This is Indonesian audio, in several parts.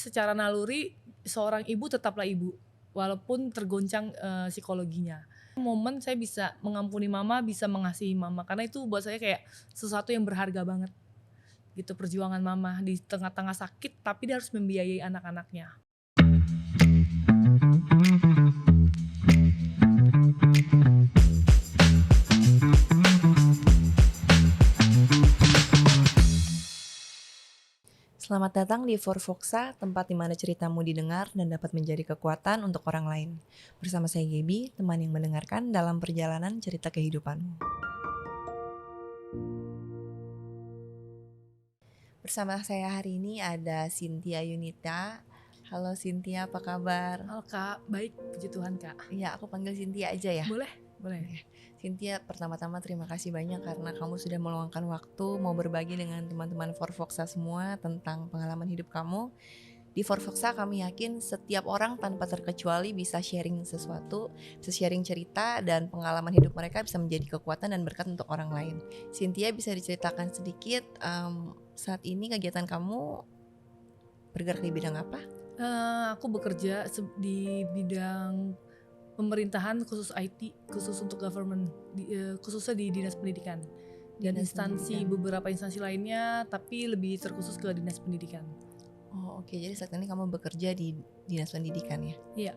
secara naluri seorang ibu tetaplah ibu, walaupun tergoncang, psikologinya. Momen saya bisa mengampuni mama, bisa mengasihi mama, karena itu buat saya kayak sesuatu yang berharga banget gitu, perjuangan mama di tengah-tengah sakit tapi dia harus membiayai anak-anaknya. Selamat datang di Forfoxa, tempat di mana ceritamu didengar dan dapat menjadi kekuatan untuk orang lain. Bersama saya Gaby, teman yang mendengarkan dalam perjalanan cerita kehidupanmu. Bersama saya hari ini ada Cynthia Yunita. Halo Cynthia, apa kabar? Halo Kak, baik, puji Tuhan Kak. Iya, aku panggil Cynthia aja ya. Boleh? Boleh. Cynthia, pertama-tama terima kasih banyak karena kamu sudah meluangkan waktu mau berbagi dengan teman-teman Forfoxa semua tentang pengalaman hidup kamu. Di Forfoxa kami yakin setiap orang tanpa terkecuali bisa sharing sesuatu, bisa sharing cerita dan pengalaman hidup mereka bisa menjadi kekuatan dan berkat untuk orang lain. Cynthia, bisa diceritakan sedikit saat ini kegiatan kamu bergerak di bidang apa? Aku bekerja di bidang pemerintahan khusus IT, khusus untuk government, khususnya di dinas pendidikan dan Dinas instansi pendidikan. beberapa instansi lainnya, tapi lebih terkhusus ke dinas pendidikan. Oh oke, jadi saat ini kamu bekerja di dinas pendidikan ya? Iya.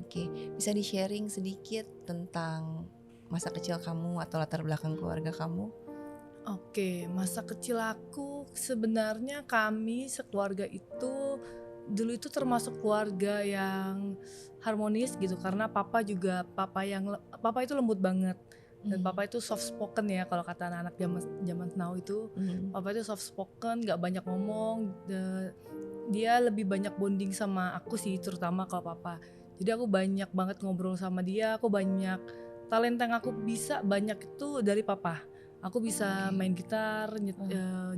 Oke, bisa di-sharing sedikit tentang masa kecil kamu atau latar belakang keluarga kamu? Oke, masa kecil aku sebenarnya kami sekeluarga itu dulu itu termasuk keluarga yang harmonis gitu, karena papa itu lembut banget dan papa itu soft spoken ya kalau kata anak-anak zaman zaman now itu. Papa itu soft spoken, nggak banyak ngomong, dia lebih banyak bonding sama aku sih, terutama kalau papa. Jadi aku banyak banget ngobrol sama dia, aku banyak talenta yang aku bisa banyak itu dari papa. Aku bisa Oke. main gitar,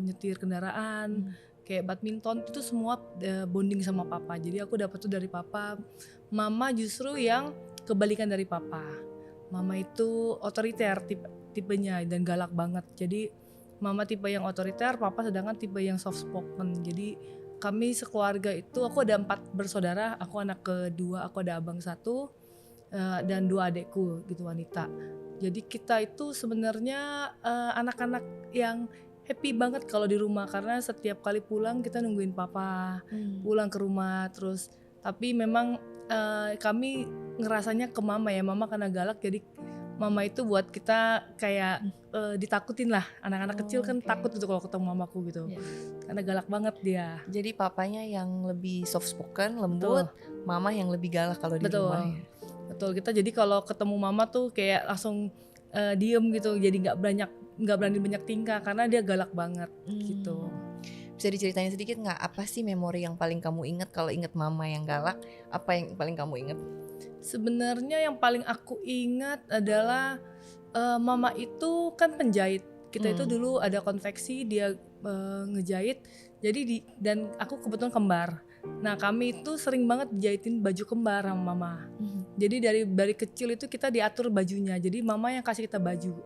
nyetir kendaraan, kayak badminton itu semua, bonding sama papa. Jadi aku dapat tuh dari papa. Mama justru yang kebalikan dari papa. Mama itu otoriter tipenya dan galak banget. Jadi mama tipe yang otoriter, papa sedangkan tipe yang soft spoken. Jadi kami sekeluarga itu, aku ada 4 bersaudara, aku anak kedua, aku ada abang satu, dan 2 adekku gitu wanita. Jadi kita itu sebenarnya, anak-anak yang happy banget kalau di rumah, karena setiap kali pulang kita nungguin papa pulang ke rumah terus. Tapi memang, kami ngerasanya ke mama ya, mama karena galak jadi mama itu buat kita kayak, ditakutin lah, anak-anak kecil kan Oke. takut gitu kalau ketemu mamaku gitu, Ya. karena galak banget dia. Jadi papanya yang lebih soft spoken, lembut, Betul. mama yang lebih galak kalau di rumah Betul, ya. betul. Kita jadi kalau ketemu mama tuh kayak langsung, diem gitu, jadi nggak berani banyak tingkah karena dia galak banget gitu. Bisa diceritain sedikit nggak apa sih memori yang paling kamu ingat kalau inget mama yang galak? Apa yang paling kamu inget? Sebenarnya yang paling aku ingat adalah, mama itu kan penjahit. Kita itu dulu ada konveksi, dia, ngejahit, jadi dan aku kebetulan kembar. Nah, kami itu sering banget jahitin baju kembar sama mama. Jadi dari kecil itu kita diatur bajunya, jadi mama yang kasih kita baju.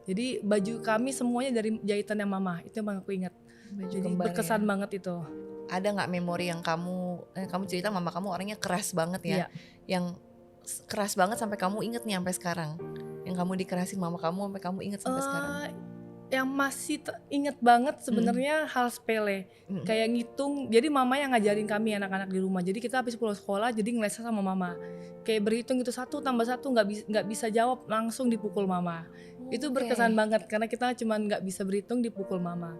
Jadi baju kami semuanya dari jahitannya mama, itu yang paling aku ingat. Baju Jadi kembar ya. berkesan banget itu. Ada nggak memori yang kamu cerita mama kamu orangnya keras banget ya, Iya. yang keras banget sampai kamu inget nih sampai sekarang, yang kamu dikerasin mama kamu sampai kamu inget sampai sekarang? Eee, yang masih inget banget Mhm. sebenarnya hal sepele, Mhm. kayak ngitung. Jadi mama yang ngajarin kami anak-anak di rumah, jadi kita habis pulang sekolah jadi ngelesnya sama mama. Kayak berhitung gitu, 1 tambah 1 nggak bisa jawab, langsung dipukul mama. Itu berkesan Oke. banget karena kita cuman nggak bisa berhitung, dipukul mama.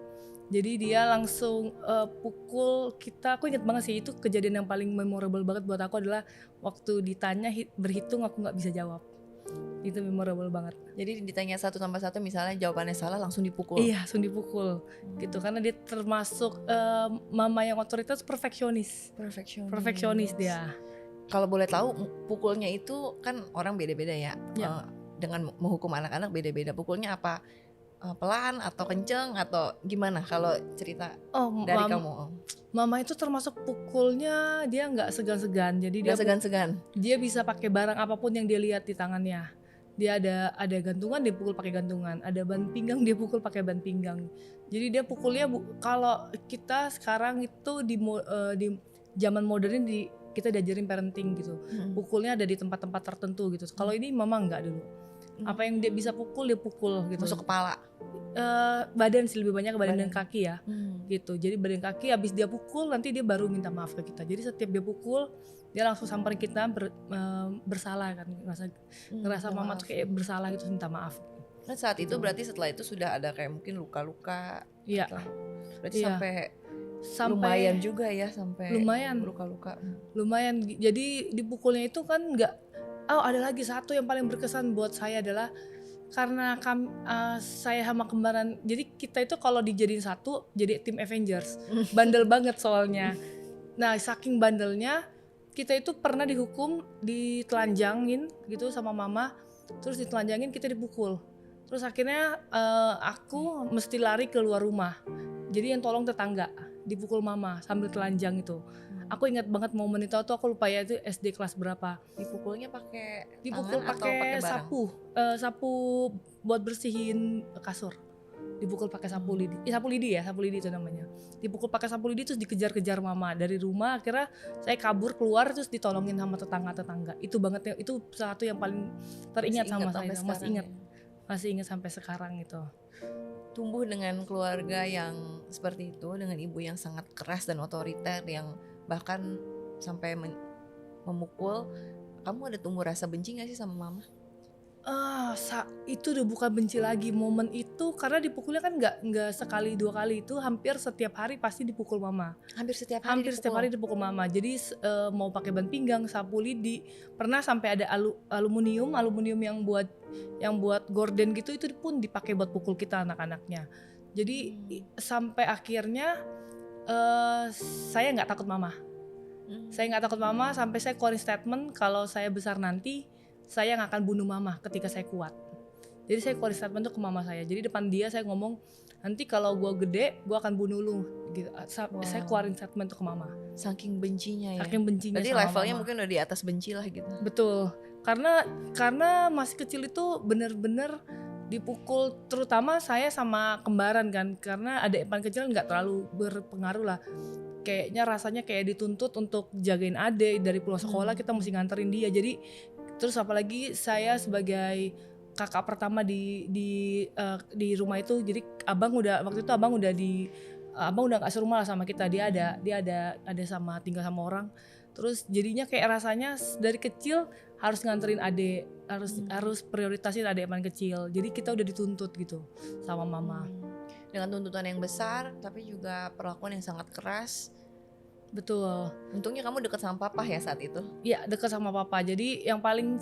Jadi dia langsung, pukul kita. Aku inget banget sih, itu kejadian yang paling memorable banget buat aku adalah waktu ditanya berhitung aku nggak bisa jawab. Itu memorable banget. Jadi ditanya 1 tambah 1 misalnya jawabannya salah langsung dipukul? Iya, langsung dipukul gitu, karena dia termasuk, mama yang otoritas, perfeksionis. Perfeksionis Perfeksionis. dia. Kalau boleh tahu pukulnya itu kan orang beda-beda ya, Ya. dengan menghukum anak-anak beda-beda. Pukulnya apa, pelan atau kenceng atau gimana kalau cerita Oh, dari kamu? mama itu termasuk pukulnya dia nggak segan-segan, jadi Nggak segan-segan? dia bisa pakai barang apapun yang dia lihat di tangannya. Dia ada gantungan, dia pukul pakai gantungan, ada ban pinggang, dia pukul pakai ban pinggang. Jadi dia pukulnya kalau kita sekarang itu zaman modern kita diajarin parenting gitu. Pukulnya ada di tempat-tempat tertentu gitu. Kalau ini mama enggak dulu. Apa yang dia bisa pukul dia pukul gitu. Masuk kepala. Badan sih, lebih banyak badan dan kaki ya. Gitu. Jadi badan kaki habis dia pukul nanti dia baru minta maaf ke kita. Jadi setiap dia pukul dia langsung samperin kita bersalah kan, ngerasa mama tuh kayak bersalah gitu, minta maaf. Nah saat itu berarti setelah itu sudah ada kayak mungkin luka-luka. Iya. Berarti Iya. sampai lumayan juga ya, sampai lumayan luka-luka. Lumayan. Jadi dipukulnya itu kan nggak. Ada lagi satu yang paling berkesan buat saya adalah karena saya sama kembaran. Jadi kita itu kalau dijadiin satu jadi tim Avengers. Bandel banget soalnya. Nah saking bandelnya kita itu pernah dihukum, ditelanjangin gitu sama mama, terus ditelanjangin kita dipukul. Terus akhirnya aku mesti lari keluar rumah. Jadi yang tolong tetangga, dipukul mama sambil telanjang itu. Aku ingat banget momen itu tuh, aku lupa ya itu SD kelas berapa. Dipukulnya pakai Dipukul tangan atau pakai sapu, sapu buat bersihin kasur. Dipukul pakai sapu lidi. Sapu lidi itu namanya. Dipukul pakai sapu lidi terus dikejar-kejar mama dari rumah. Akhirnya saya kabur keluar terus ditolongin sama tetangga-tetangga. Itu banget ya, itu satu yang paling teringat sama saya. Masih ingat sampai sekarang itu. Tumbuh dengan keluarga yang seperti itu, dengan ibu yang sangat keras dan otoriter yang bahkan sampai memukul. Kamu ada tumbuh rasa benci gak sih sama mama? Itu udah bukan benci lagi. Momen itu karena dipukulnya kan nggak sekali dua kali, itu hampir setiap hari pasti dipukul mama. Hampir setiap hari dipukul mama. Jadi mau pakai ban pinggang, sapu lidi, pernah sampai ada aluminium yang buat gorden gitu, itu pun dipakai buat pukul kita anak-anaknya. Jadi sampai akhirnya saya nggak takut mama. Saya nggak takut mama sampai saya keluarin statement kalau saya besar nanti saya nggak akan bunuh mama ketika saya kuat. Jadi saya keluarin statement tuh ke mama saya. Jadi depan dia saya ngomong, nanti kalau gue gede gue akan bunuh lu gitu. Saya keluarin statement tuh ke mama. Saking bencinya ya. Saking bencinya. Berarti levelnya mungkin udah di atas benci lah gitu. Betul. Karena masih kecil itu bener-bener dipukul, terutama saya sama kembaran kan. Karena adik paling kecil nggak terlalu berpengaruh lah. Kayaknya rasanya kayak dituntut untuk jagain adik dari pulang sekolah, kita mesti nganterin dia. Jadi terus apalagi saya sebagai kakak pertama di rumah itu, jadi abang udah nggak serumah lah sama kita, dia ada sama tinggal sama orang. Terus jadinya kayak rasanya dari kecil harus nganterin adik, harus prioritasin adik yang paling kecil. Jadi kita udah dituntut gitu sama mama. Dengan tuntutan yang besar tapi juga perlakuan yang sangat keras. Betul. Untungnya kamu dekat sama papa ya saat itu. Iya, dekat sama papa. Jadi yang paling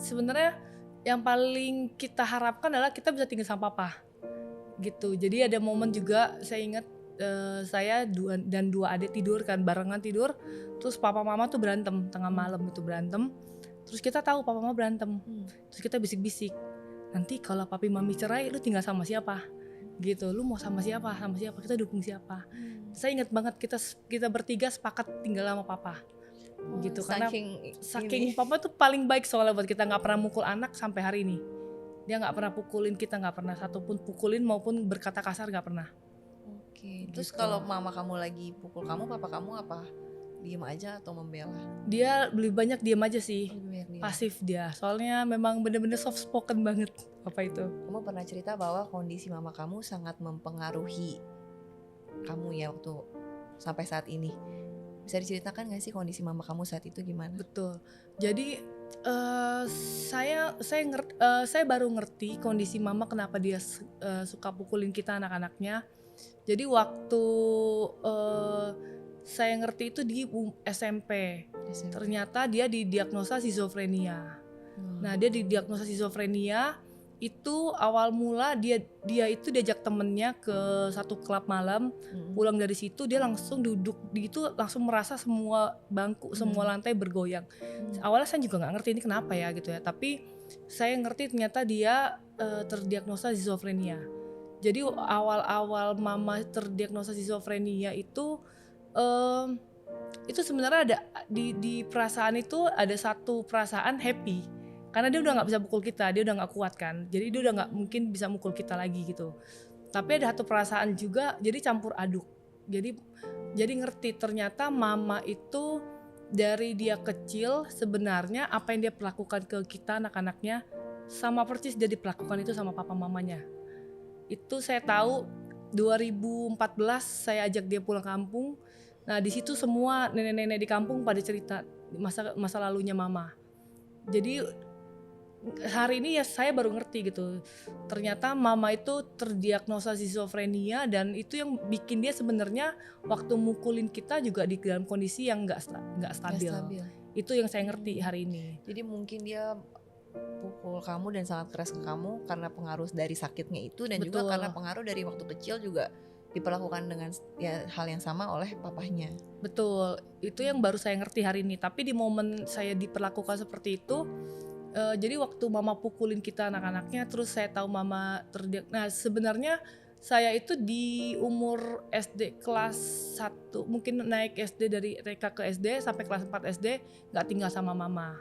kita harapkan adalah kita bisa tinggal sama papa. Gitu. Jadi ada momen juga saya ingat saya dua adik tidur kan, barengan tidur. Terus papa mama tuh berantem tengah malam itu berantem. Terus kita tahu papa mama berantem. Terus kita bisik-bisik. Nanti kalau papi mami cerai lu tinggal sama siapa? Gitu, lu mau sama siapa, kita dukung siapa. Saya ingat banget kita bertiga sepakat tinggal sama papa gitu, karena saking papa tuh paling baik soalnya buat kita, nggak pernah mukul anak sampai hari ini. Dia nggak pernah pukulin kita, nggak pernah satupun pukulin maupun berkata kasar, nggak pernah. Oke. Terus kalau mama kamu lagi pukul kamu, papa kamu apa? Diem aja atau membela? Dia lebih banyak diem aja sih, pasif dia. Soalnya memang bener-bener soft spoken banget apa itu. Kamu pernah cerita bahwa kondisi mama kamu sangat mempengaruhi kamu ya waktu sampai saat ini. Bisa diceritakan gak sih kondisi mama kamu saat itu gimana? Betul. Jadi saya baru ngerti kondisi mama kenapa dia suka pukulin kita anak-anaknya. Jadi waktu saya ngerti itu di SMP. Ternyata dia didiagnosa skizofrenia. Nah, dia didiagnosa skizofrenia itu awal mula dia itu diajak temennya ke satu klub malam. Pulang dari situ dia langsung duduk di itu, langsung merasa semua bangku, semua lantai bergoyang. Awalnya saya juga nggak ngerti ini kenapa ya gitu ya. Tapi saya ngerti ternyata dia terdiagnosa skizofrenia. Jadi awal-awal mama terdiagnosa skizofrenia itu sebenarnya ada di perasaan itu ada satu perasaan happy. Karena dia udah nggak bisa pukul kita, dia udah nggak kuat kan, jadi dia udah nggak mungkin bisa mukul kita lagi gitu. Tapi ada satu perasaan juga, jadi campur aduk. Jadi ngerti ternyata mama itu dari dia kecil sebenarnya apa yang dia perlakukan ke kita anak-anaknya sama persis dia diperlakukan itu sama papa mamanya. Itu saya tahu 2014 saya ajak dia pulang kampung. Nah di situ semua nenek-nenek di kampung pada cerita masa lalunya mama. Jadi hari ini ya saya baru ngerti gitu. Ternyata mama itu terdiagnosa skizofrenia dan itu yang bikin dia sebenarnya waktu mukulin kita juga di dalam kondisi yang nggak stabil. Itu yang saya ngerti hari ini. Jadi mungkin dia pukul kamu dan sangat keras ke kamu karena pengaruh dari sakitnya itu dan Betul. juga karena pengaruh dari waktu kecil juga diperlakukan dengan ya, hal yang sama oleh papahnya. Betul, itu yang baru saya ngerti hari ini. Tapi di momen saya diperlakukan seperti itu, jadi waktu mama pukulin kita anak-anaknya, terus saya tahu mama nah sebenarnya saya itu di umur SD kelas 1, mungkin naik SD dari TK ke SD sampai kelas 4 SD gak tinggal sama mama.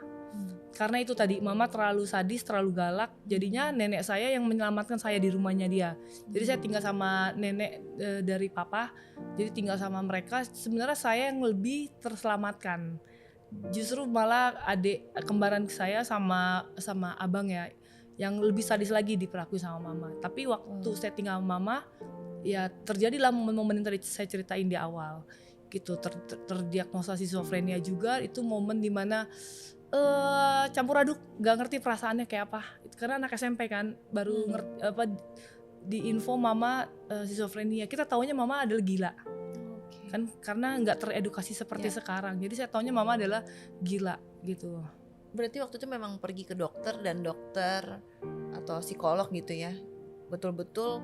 Karena itu tadi mama terlalu sadis, terlalu galak, jadinya nenek saya yang menyelamatkan saya di rumahnya dia. Jadi saya tinggal sama nenek dari papa, jadi tinggal sama mereka. Sebenarnya saya yang lebih terselamatkan. Justru malah adik kembaran saya sama abang ya, yang lebih sadis lagi diperlakukan sama mama. Tapi waktu saya tinggal sama mama, ya terjadilah momen-momen yang tadi saya ceritain di awal. Gitu, terdiagnosa skizofrenia juga, itu momen dimana campur aduk, gak ngerti perasaannya kayak apa. Karena anak SMP kan, baru ngerti apa di info mama skizofrenia. Kita taunya mama adalah gila. Kan karena nggak teredukasi seperti sekarang. Jadi saya taunya mama adalah gila gitu. Berarti waktu itu memang pergi ke dokter dan dokter atau psikolog gitu ya, betul-betul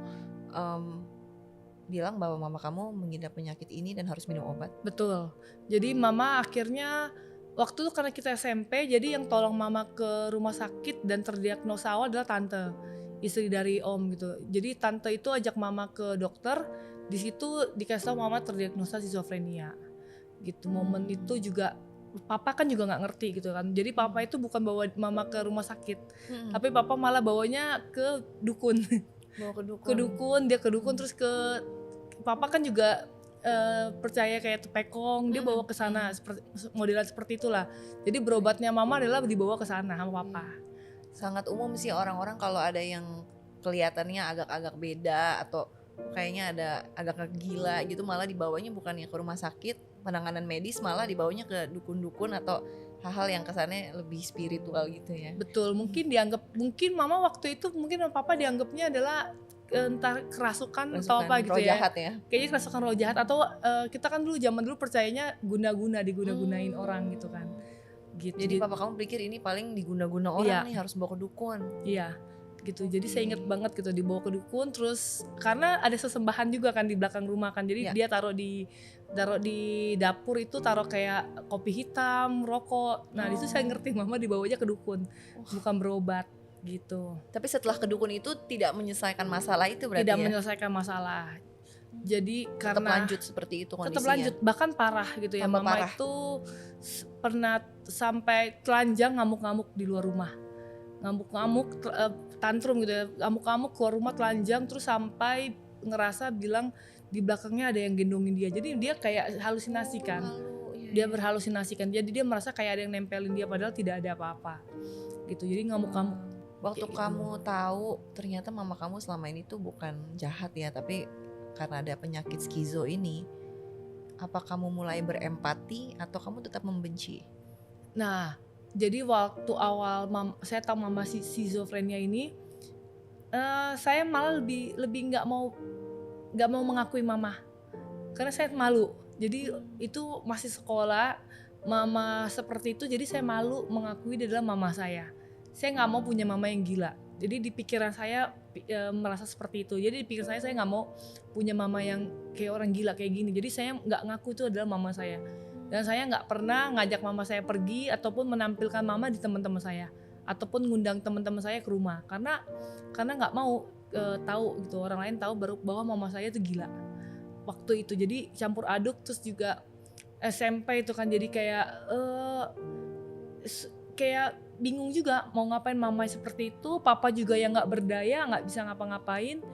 bilang bahwa mama kamu mengidap penyakit ini dan harus minum obat. Betul. Jadi mama akhirnya waktu itu karena kita SMP, jadi yang tolong mama ke rumah sakit dan terdiagnosa awal adalah tante, istri dari om gitu. Jadi tante itu ajak mama ke dokter, di situ dikasih tahu mama terdiagnosa skizofrenia. Gitu. Momen itu juga papa kan juga nggak ngerti gitu kan. Jadi papa itu bukan bawa mama ke rumah sakit, tapi papa malah bawanya ke dukun. Bawa ke dukun. Ke dukun, dia ke dukun terus ke papa kan juga percaya kayak tepekong, dia bawa ke sana modelan seperti itulah. Jadi berobatnya mama adalah dibawa ke sana sama papa. Sangat umum sih orang-orang kalau ada yang kelihatannya agak-agak beda atau kayaknya ada agak gila gitu, malah dibawanya bukannya ke rumah sakit penanganan medis, malah dibawanya ke dukun-dukun atau hal-hal yang kesannya lebih spiritual gitu ya. Betul, mungkin mama waktu itu mungkin papa dianggapnya adalah entah kerasukan atau apa gitu roh ya. Jahat ya. Kayaknya kerasukan roh jahat atau kita kan zaman dulu percayanya diguna-gunain orang gitu kan. Gitu. Jadi papa kamu pikir ini paling diguna-guna orang nih, harus bawa ke dukun. Iya. Gitu. Jadi saya inget banget gitu dibawa ke dukun, terus karena ada sesembahan juga kan di belakang rumah kan. Jadi dia taruh di dapur itu, taruh kayak kopi hitam, rokok. Nah, itu saya ngerti mama dibawanya ke dukun, bukan berobat gitu. Tapi setelah ke dukun itu tidak menyelesaikan masalah itu berarti tidak ya? menyelesaikan masalah. Jadi tetap karena lanjut seperti itu kondisinya. Tetap lanjut, bahkan parah gitu ya. Tambah mama parah. Itu pernah sampai telanjang ngamuk-ngamuk di luar rumah. Ngamuk-ngamuk tantrum gitu ya. Ngamuk-ngamuk keluar rumah telanjang, terus sampai ngerasa bilang di belakangnya ada yang gendongin dia. Jadi dia kayak halusinasi kan. Dia berhalusinasi kan. Jadi dia merasa kayak ada yang nempelin dia padahal tidak ada apa-apa. Gitu. Jadi ngamuk-ngamuk. Waktu kamu tahu ternyata mama kamu selama ini tuh bukan jahat ya, tapi karena ada penyakit skizo ini, apa kamu mulai berempati atau kamu tetap membenci? Nah, jadi waktu awal saya tahu mama skizofrenia ini, saya malah lebih nggak mau mengakui mama, karena saya malu. Jadi itu masih sekolah, mama seperti itu, jadi saya malu mengakui dia adalah mama saya. Saya nggak mau punya mama yang gila. Jadi di pikiran saya merasa seperti itu. Jadi di pikiran saya nggak mau punya mama yang kayak orang gila kayak gini. Jadi saya nggak ngaku itu adalah mama saya. Dan saya nggak pernah ngajak mama saya pergi ataupun menampilkan mama di teman-teman saya, ataupun ngundang teman-teman saya ke rumah. Karena nggak mau tahu gitu, orang lain tahu bahwa mama saya itu gila waktu itu. Jadi campur aduk. Terus juga SMP itu kan jadi kayak bingung juga mau ngapain mama seperti itu, papa juga yang nggak berdaya, nggak bisa ngapa-ngapain.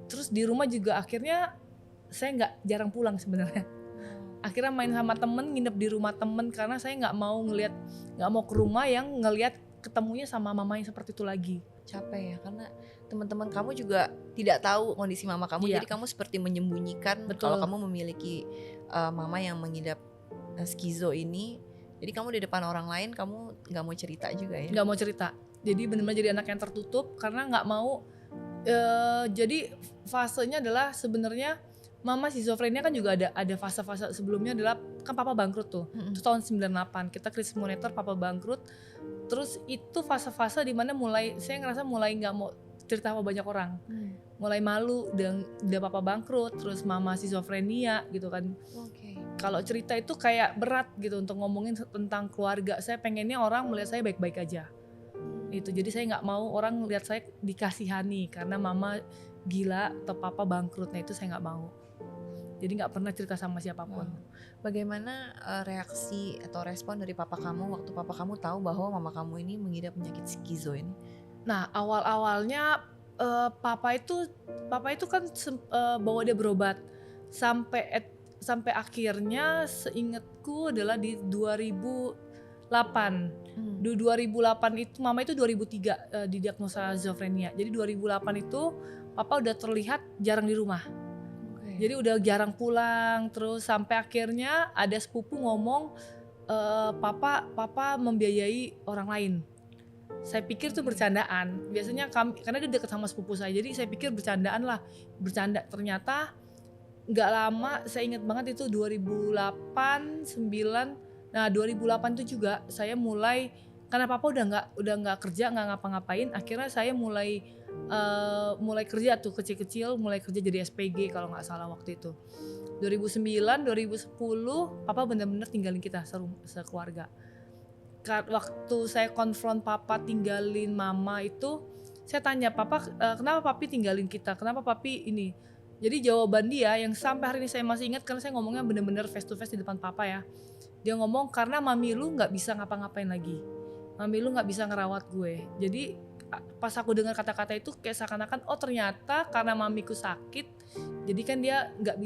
Terus di rumah juga akhirnya saya jarang pulang sebenarnya. akhirnya main sama temen, nginep di rumah temen karena saya nggak mau ke rumah yang ngelihat ketemunya sama mama yang seperti itu lagi. Capek ya, karena teman-teman kamu juga tidak tahu kondisi mama kamu, Iya. jadi kamu seperti menyembunyikan Betul. kalau kamu memiliki mama yang mengidap skizo ini. Jadi kamu di depan orang lain kamu nggak mau cerita juga ya? Nggak mau cerita, jadi benar-benar jadi anak yang tertutup karena nggak mau. Jadi fasenya adalah sebenarnya mama schizofrenia kan juga ada fase-fase sebelumnya, adalah kan papa bangkrut tuh. Itu tahun 98 kita krisis moneter, papa bangkrut. Terus itu fase-fase dimana saya ngerasa mulai nggak mau cerita sama banyak orang, mulai malu dan udah papa bangkrut, terus mama schizofrenia gitu kan. Oke. Kalau cerita itu kayak berat gitu untuk ngomongin tentang keluarga. Saya pengennya orang melihat saya baik-baik aja. Itu jadi saya nggak mau orang lihat saya dikasihani karena mama gila atau papa bangkrut. Nah itu saya nggak mau. Jadi nggak pernah cerita sama siapapun. Bagaimana reaksi atau respon dari papa kamu waktu papa kamu tahu bahwa mama kamu ini mengidap penyakit skizo ini? Nah awal-awalnya papa itu kan bawa dia berobat sampai akhirnya seingatku adalah di 2008. Di 2008 itu mama itu 2003 didiagnosa schizofrenia. Jadi 2008 itu papa udah terlihat jarang di rumah. Jadi udah jarang pulang, terus sampai akhirnya ada sepupu ngomong papa membiayai orang lain. Saya pikir itu bercandaan. Biasanya karena dia dekat sama sepupu saya, jadi saya pikir bercandaan lah, bercanda. Ternyata nggak lama, saya ingat banget itu 2008, 9. Nah 2008 itu juga saya mulai, karena papa udah nggak kerja, nggak ngapa-ngapain. Akhirnya saya mulai kerja tuh kecil-kecil, mulai kerja jadi SPG kalau nggak salah waktu itu. 2009, 2010 papa benar-benar tinggalin kita sekeluarga. Waktu saya konfront papa tinggalin mama itu, saya tanya papa, kenapa papi tinggalin kita, kenapa papi ini. Jadi jawaban dia yang sampai hari ini saya masih ingat, karena saya ngomongnya benar-benar face to face di depan papa ya. Dia ngomong, karena mami lu nggak bisa ngapa-ngapain lagi, mami lu nggak bisa ngerawat gue. Jadi pas aku dengar kata-kata itu kayak seakan-akan oh ternyata karena mamiku sakit, jadi kan dia nggak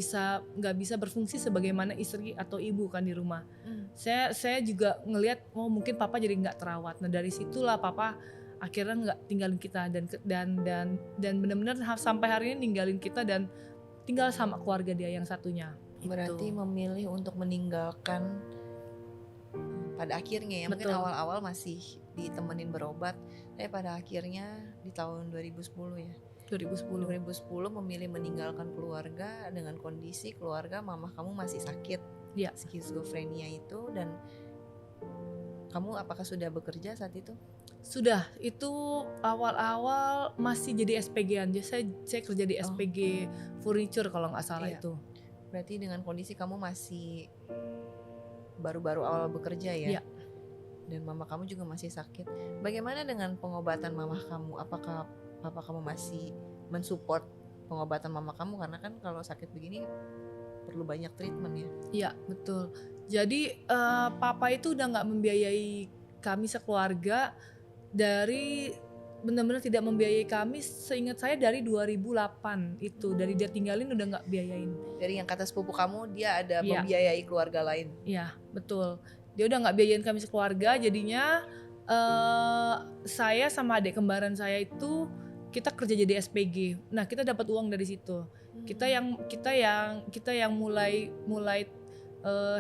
bisa berfungsi sebagaimana istri atau ibu kan di rumah. Saya juga ngelihat oh mungkin papa jadi nggak terawat. Nah dari situlah papa akhirnya nggak tinggalin kita dan benar-benar sampai hari ini ninggalin kita dan tinggal sama keluarga dia yang satunya. Berarti memilih untuk meninggalkan pada akhirnya ya. Mungkin Betul. awal-awal masih ditemenin berobat, tapi pada akhirnya di tahun 2010 ya. 2010 memilih meninggalkan keluarga dengan kondisi keluarga mama kamu masih sakit skizofrenia itu. Dan kamu apakah sudah bekerja saat itu? Sudah, itu awal-awal masih jadi SPG-an. Saya kerja di SPG furniture kalau nggak salah itu. Berarti dengan kondisi kamu masih baru-baru awal bekerja ya? Iya. Dan mama kamu juga masih sakit. Bagaimana dengan pengobatan mama kamu? Apakah papa kamu masih mensupport pengobatan mama kamu? Karena kan kalau sakit begini perlu banyak treatment ya? Iya, betul. Jadi papa itu udah nggak membiayai kami sekeluarga, dari benar-benar tidak membiayai kami, seingat saya dari 2008 itu, dari dia tinggalin udah nggak biayain. Dari yang kata sepupu kamu dia ada membiayai keluarga lain? Iya, betul. Dia udah nggak biayain kami sekeluarga, jadinya saya sama adik kembaran saya itu kita kerja jadi SPG. Nah kita dapat uang dari situ. Kita yang mulai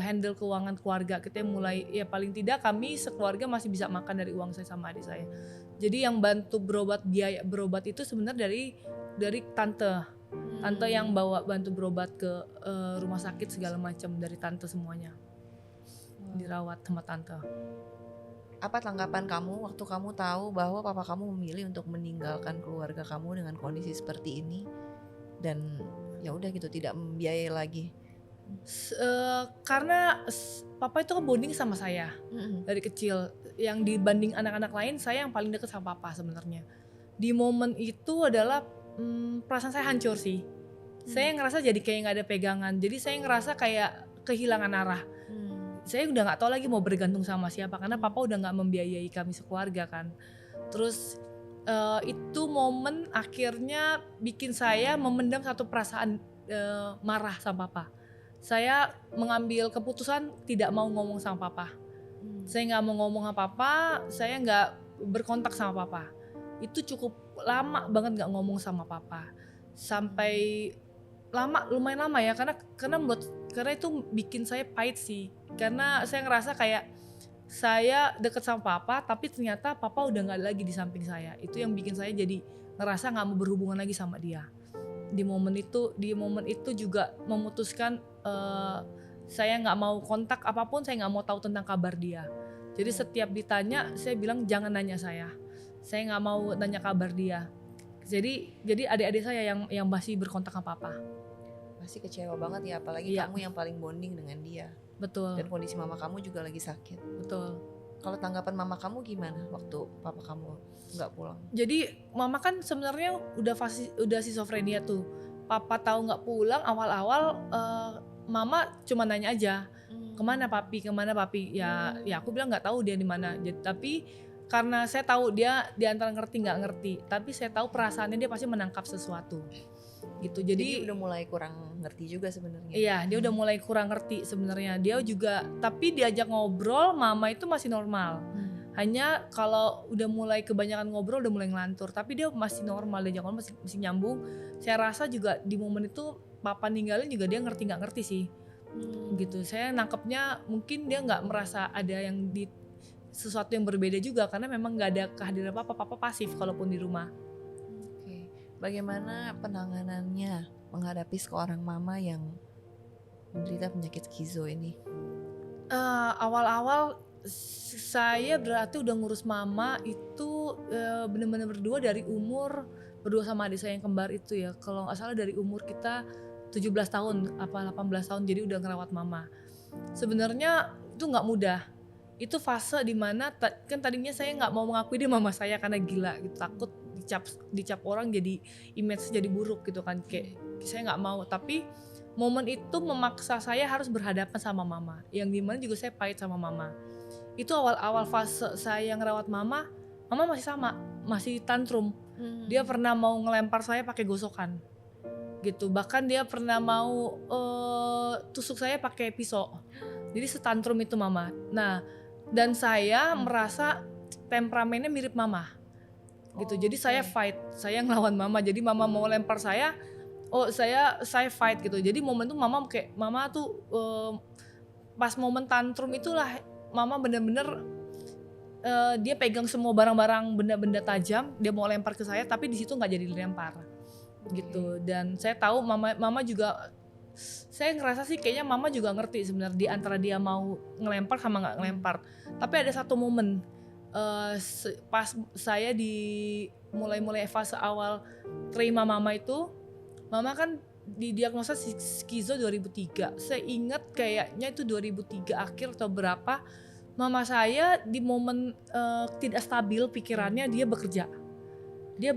handle keuangan keluarga. Kita yang mulai, ya paling tidak kami sekeluarga masih bisa makan dari uang saya sama adik saya. Jadi yang bantu biaya berobat itu sebenarnya dari tante yang bantu berobat ke rumah sakit segala macam, dari tante semuanya. Dirawat sama tante. Apa tanggapan kamu waktu kamu tahu bahwa papa kamu memilih untuk meninggalkan keluarga kamu dengan kondisi seperti ini dan ya udah gitu tidak membiayai lagi? Karena papa itu kan bonding sama saya dari kecil. Yang dibanding anak-anak lain, saya yang paling dekat sama papa sebenarnya. Di momen itu adalah perasaan saya hancur sih. Saya ngerasa jadi kayak nggak ada pegangan. Jadi saya ngerasa kayak kehilangan arah. Saya udah nggak tahu lagi mau bergantung sama siapa, karena papa udah nggak membiayai kami sekeluarga kan. Terus itu momen akhirnya bikin saya memendam satu perasaan marah sama papa. saya mengambil keputusan tidak mau ngomong sama papa. Saya nggak mau ngomong sama papa, saya nggak berkontak sama papa. Itu cukup lama banget nggak ngomong sama papa. Sampai lumayan lama ya, karena itu bikin saya pahit sih. Karena saya ngerasa kayak saya deket sama papa, tapi ternyata papa udah nggak lagi di samping saya. Itu yang bikin saya jadi ngerasa nggak mau berhubungan lagi sama dia. Di momen itu juga memutuskan saya nggak mau kontak apapun, saya nggak mau tahu tentang kabar dia. Jadi setiap ditanya saya bilang jangan nanya saya nggak mau nanya kabar dia. Jadi adik-adik saya yang masih berkontak sama papa. Pasti kecewa banget ya, apalagi Iya. kamu yang paling bonding dengan dia. Betul. Dan kondisi mama kamu juga lagi sakit. Betul. Kalau tanggapan mama kamu gimana waktu papa kamu nggak pulang? Jadi mama kan sebenarnya udah schizophrenia tuh. Papa tahu nggak pulang awal-awal, mama cuma nanya aja, kemana papi? Ya aku bilang nggak tahu dia di mana. Tapi karena saya tahu dia di antara ngerti nggak ngerti, tapi saya tahu perasaannya dia pasti menangkap sesuatu. Gitu. Jadi udah mulai kurang ngerti juga sebenarnya. Iya, dia udah mulai kurang ngerti sebenarnya. Dia juga, tapi diajak ngobrol, mama itu masih normal. Hanya kalau udah mulai kebanyakan ngobrol, udah mulai ngelantur. Tapi dia masih normal, diajak ngobrol masih nyambung. Saya rasa juga di momen itu papa ninggalin juga dia ngerti nggak ngerti sih. Gitu. Saya nangkepnya mungkin dia nggak merasa ada yang sesuatu yang berbeda juga, karena memang nggak ada kehadiran papa pasif kalaupun di rumah. Oke. Bagaimana penanganannya menghadapi seorang mama yang menderita penyakit skizo ini? Awal-awal saya berarti udah ngurus mama itu bener-bener berdua sama adik saya yang kembar itu ya. Kalau nggak salah dari umur kita 17 tahun apa 18 tahun, jadi udah ngerawat mama. Sebenarnya itu nggak mudah. Itu fase dimana kan tadinya saya nggak mau mengakui dia mama saya karena gila gitu, takut dicap orang jadi image jadi buruk gitu kan, kayak saya nggak mau. Tapi momen itu memaksa saya harus berhadapan sama mama, yang dimana juga saya pahit sama mama. Itu awal-awal fase saya ngerawat mama masih tantrum. Dia pernah mau ngelempar saya pakai gosokan gitu, bahkan dia pernah mau tusuk saya pakai pisau. Jadi setantrum itu mama. Nah, dan saya merasa temperamennya mirip mama gitu. Jadi saya fight, saya ngelawan mama. Jadi mama mau lempar saya, saya fight gitu. Jadi momen itu mama tuh pas momen tantrum itulah mama bener-bener dia pegang semua barang-barang benda-benda tajam, dia mau lempar ke saya, tapi di situ nggak jadi dilempar gitu. Dan saya tahu mama juga, saya ngerasa sih kayaknya mama juga ngerti sebenarnya di antara dia mau ngelempar sama nggak ngelempar. Tapi ada satu momen pas saya mulai fase awal terima mama itu, mama kan didiagnosa skizo 2003. Saya ingat kayaknya itu 2003 akhir atau berapa. Mama saya di momen tidak stabil pikirannya, dia bekerja. Dia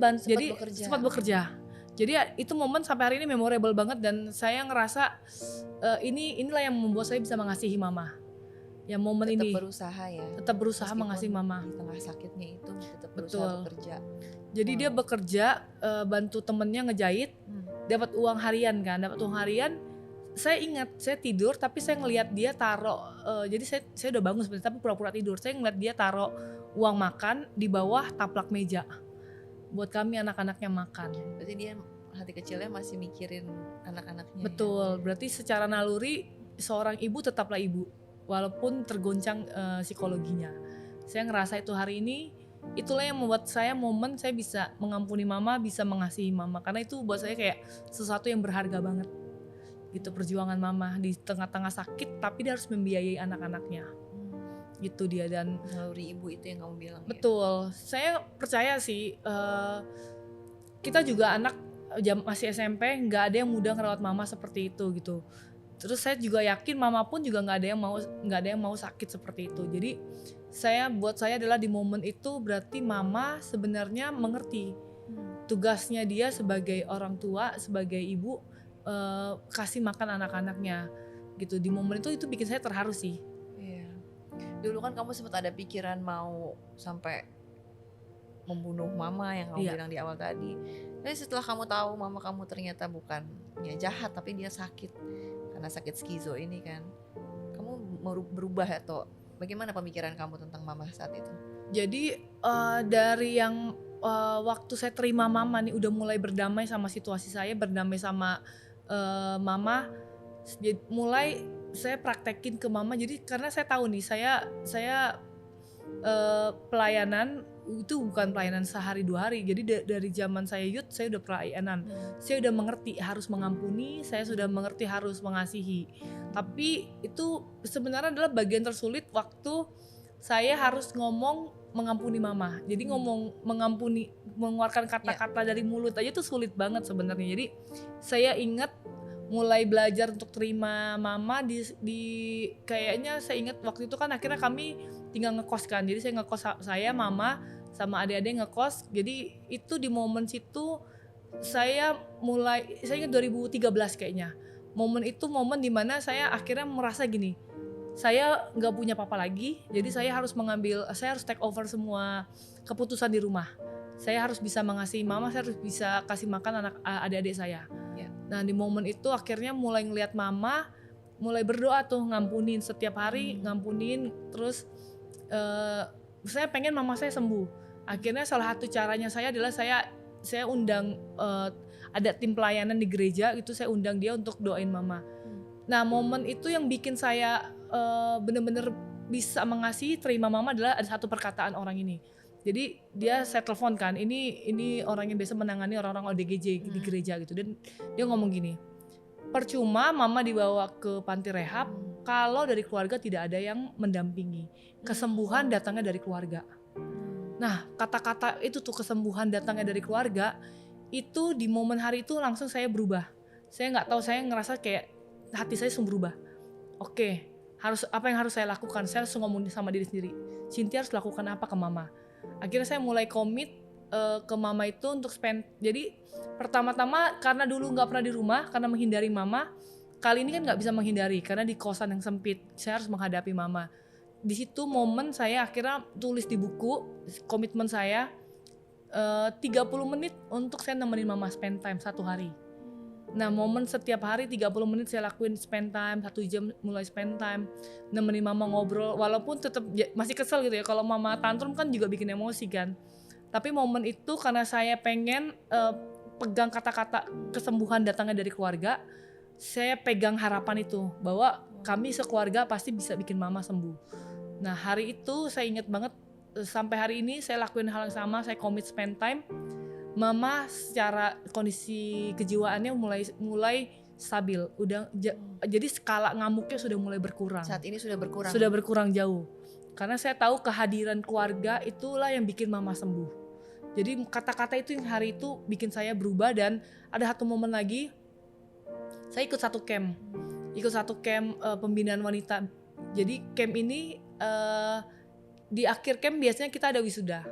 sempat bekerja. Jadi itu momen sampai hari ini memorable banget, dan saya ngerasa inilah yang membuat saya bisa mengasihi mama. Ya momen ini tetap berusaha mengasihi mama. Di tengah sakitnya itu tetap berusaha bekerja. Jadi dia bekerja, bantu temennya ngejahit, dapat uang harian. Saya ingat saya tidur tapi saya ngelihat dia taruh, jadi saya udah bangun sebenarnya tapi pura-pura tidur. Saya ngeliat dia taruh uang makan di bawah taplak meja buat kami anak-anaknya makan. Berarti dia hati kecilnya masih mikirin anak-anaknya. Betul, ya? Berarti secara naluri seorang ibu tetaplah ibu walaupun tergoncang psikologinya. Saya ngerasa itu hari ini, itulah yang membuat saya saya bisa mengampuni mama, bisa mengasihi mama, karena itu buat saya kayak sesuatu yang berharga banget gitu. Perjuangan mama di tengah-tengah sakit tapi dia harus membiayai anak-anaknya. Gitu dia. Dan naluri ibu itu yang kamu bilang. Betul, ya? Saya percaya sih kita juga anak masih SMP, nggak ada yang mudah ngerawat mama seperti itu gitu. Terus saya juga yakin mama pun juga nggak ada yang mau sakit seperti itu. Jadi buat saya adalah di momen itu berarti mama sebenarnya mengerti tugasnya dia sebagai orang tua, sebagai ibu, kasih makan anak-anaknya gitu. Di momen itu bikin saya terharu sih. Dulu kan kamu sempat ada pikiran mau sampai membunuh mama yang kamu bilang di awal tadi. Tapi setelah kamu tahu mama kamu ternyata bukannya jahat tapi dia sakit karena sakit skizo ini kan. Kamu mau berubah atau bagaimana pemikiran kamu tentang mama saat itu? Jadi dari yang waktu saya terima mama nih udah mulai berdamai sama situasi saya, berdamai sama mama, mulai saya praktekin ke mama. Jadi karena saya tahu nih saya pelayanan itu bukan pelayanan sehari 2 hari. Jadi dari zaman saya youth saya udah pelayanan. Saya udah mengerti harus mengampuni, saya sudah mengerti harus mengasihi. Tapi itu sebenarnya adalah bagian tersulit waktu saya harus ngomong mengampuni mama. Jadi ngomong mengampuni, mengeluarkan kata-kata dari mulut aja tuh sulit banget sebenarnya. Jadi saya ingat mulai belajar untuk terima mama di kayaknya saya ingat waktu itu kan akhirnya kami tinggal ngekos kan. Jadi saya ngekos, saya mama sama adik-adik ngekos. Jadi itu di momen situ saya ingat 2013 kayaknya. Momen itu momen dimana saya akhirnya merasa gini, saya nggak punya papa lagi, jadi saya harus take over semua keputusan di rumah. Saya harus bisa mengasihi mama, saya harus bisa kasih makan adik-adik saya. Nah di momen itu akhirnya mulai ngelihat mama, mulai berdoa tuh ngampunin setiap hari, ngampunin terus saya pengen mama saya sembuh. Akhirnya salah satu caranya saya adalah saya undang ada tim pelayanan di gereja itu, saya undang dia untuk doain mama. Nah momen itu yang bikin saya bener-bener bisa mengasihi terima mama adalah ada satu perkataan orang ini. Jadi saya telepon kan, ini orang yang biasa menangani orang-orang ODGJ di gereja gitu, dan dia ngomong gini, percuma mama dibawa ke panti rehab kalau dari keluarga tidak ada yang mendampingi. Kesembuhan datangnya dari keluarga. Nah kata-kata itu tuh, kesembuhan datangnya dari keluarga, itu di momen hari itu langsung saya berubah. Saya nggak tahu, saya ngerasa kayak hati saya langsung berubah. Oke, apa yang harus saya lakukan? Saya harus ngomong sama diri sendiri, Cynthia harus lakukan apa ke mama. Akhirnya saya mulai komit ke mama itu untuk jadi pertama-tama karena dulu nggak pernah di rumah karena menghindari mama, kali ini kan nggak bisa menghindari karena di kosan yang sempit, saya harus menghadapi mama. Di situ momen saya akhirnya tulis di buku komitmen saya 30 menit untuk saya nemenin mama spend time 1 hari. Nah momen setiap hari 30 menit saya lakuin spend time, 1 jam mulai spend time, nemenin mama ngobrol, walaupun tetap masih kesel gitu ya, kalau mama tantrum kan juga bikin emosi kan. Tapi momen itu karena saya pengen pegang kata-kata kesembuhan datangnya dari keluarga, saya pegang harapan itu, bahwa kami sekeluarga pasti bisa bikin mama sembuh. Nah hari itu saya ingat banget, sampai hari ini saya lakuin hal yang sama, saya commit spend time. Mama secara kondisi kejiwaannya mulai stabil, jadi skala ngamuknya sudah mulai berkurang. Saat ini sudah berkurang. Sudah berkurang jauh. Karena saya tahu kehadiran keluarga itulah yang bikin mama sembuh. Jadi kata-kata itu yang hari itu bikin saya berubah. Dan ada satu momen lagi, saya ikut satu camp pembinaan wanita. Jadi camp ini di akhir camp biasanya kita ada wisuda.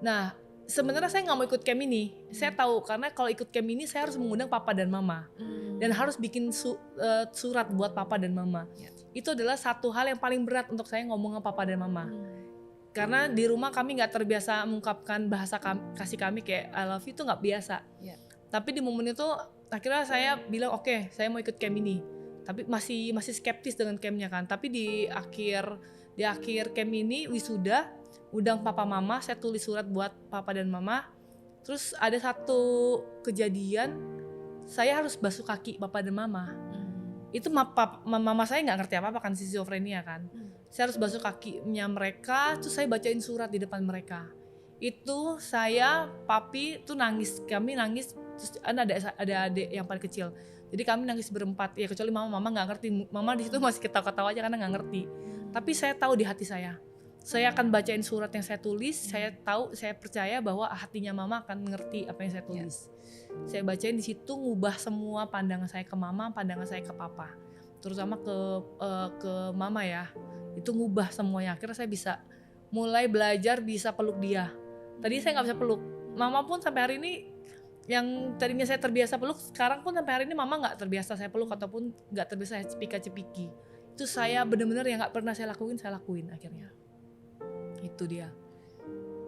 Nah sebenarnya saya nggak mau ikut camp ini. Saya tahu karena kalau ikut camp ini saya harus mengundang papa dan mama, dan harus bikin surat buat papa dan mama. Itu adalah satu hal yang paling berat untuk saya ngomong ke papa dan mama. Karena di rumah kami nggak terbiasa mengungkapkan bahasa kasih kami kayak I love you, itu nggak biasa. Tapi di momen itu akhirnya saya bilang oke, saya mau ikut camp ini. Tapi masih skeptis dengan campnya kan. Tapi di akhir camp ini wisuda, undang papa mama, saya tulis surat buat papa dan mama. Terus ada satu kejadian, saya harus basuh kaki papa dan mama. Itu mama saya nggak ngerti apa-apa kan, skizofrenia kan. Saya harus basuh kakinya mereka, terus saya bacain surat di depan mereka. Itu saya, papi tuh nangis, kami nangis, terus ada adik yang paling kecil. Jadi kami nangis berempat, ya kecuali mama nggak ngerti. Mama di situ masih ketawa-ketawa aja karena nggak ngerti. Tapi saya tahu di hati saya akan bacain surat yang saya tulis. Saya tahu, saya percaya bahwa hatinya mama akan mengerti apa yang saya tulis. Saya bacain di situ, ngubah semua pandangan saya ke mama, pandangan saya ke papa, terutama ke mama ya. Itu ngubah semuanya. Akhirnya saya bisa mulai belajar bisa peluk dia. Tadi saya nggak bisa peluk. Mama pun sampai hari ini, yang tadinya saya terbiasa peluk, sekarang pun sampai hari ini mama nggak terbiasa saya peluk ataupun nggak terbiasa saya cepika-cepiki. Itu saya benar-benar yang nggak pernah saya lakuin akhirnya. Itu dia.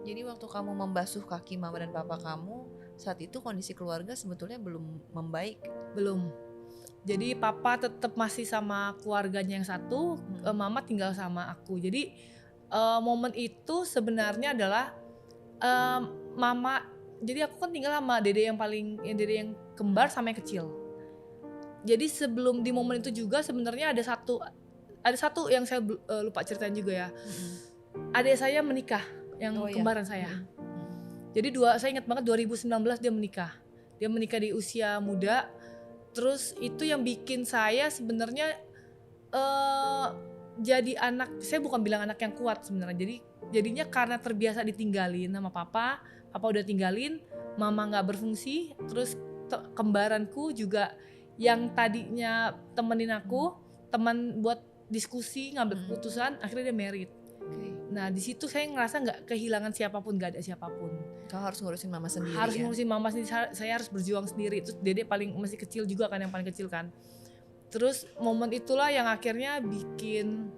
Jadi waktu kamu membasuh kaki mama dan papa kamu, saat itu kondisi keluarga sebetulnya belum membaik? Belum. Jadi papa tetap masih sama keluarganya yang satu, mama tinggal sama aku. Jadi momen itu sebenarnya adalah mama, jadi aku kan tinggal sama dede yang kembar sama yang kecil. Jadi sebelum di momen itu juga sebenarnya ada satu yang saya lupa ceritain juga ya. Adik saya menikah, yang kembaran saya. Jadi saya ingat banget 2019 dia menikah. Dia menikah di usia muda. Terus itu yang bikin saya sebenarnya jadi anak, saya bukan bilang anak yang kuat sebenarnya. Jadinya karena terbiasa ditinggalin sama papa udah tinggalin, mama nggak berfungsi, terus kembaranku juga yang tadinya temenin aku, teman buat diskusi, ngambil keputusan, akhirnya dia married. Nah di situ saya ngerasa nggak kehilangan siapapun, nggak ada siapapun. Kau harus ngurusin mama sendiri. Harus ngurusin mama sendiri, saya harus berjuang sendiri. Terus dede masih kecil juga kan, yang paling kecil kan. Terus momen itulah yang akhirnya bikin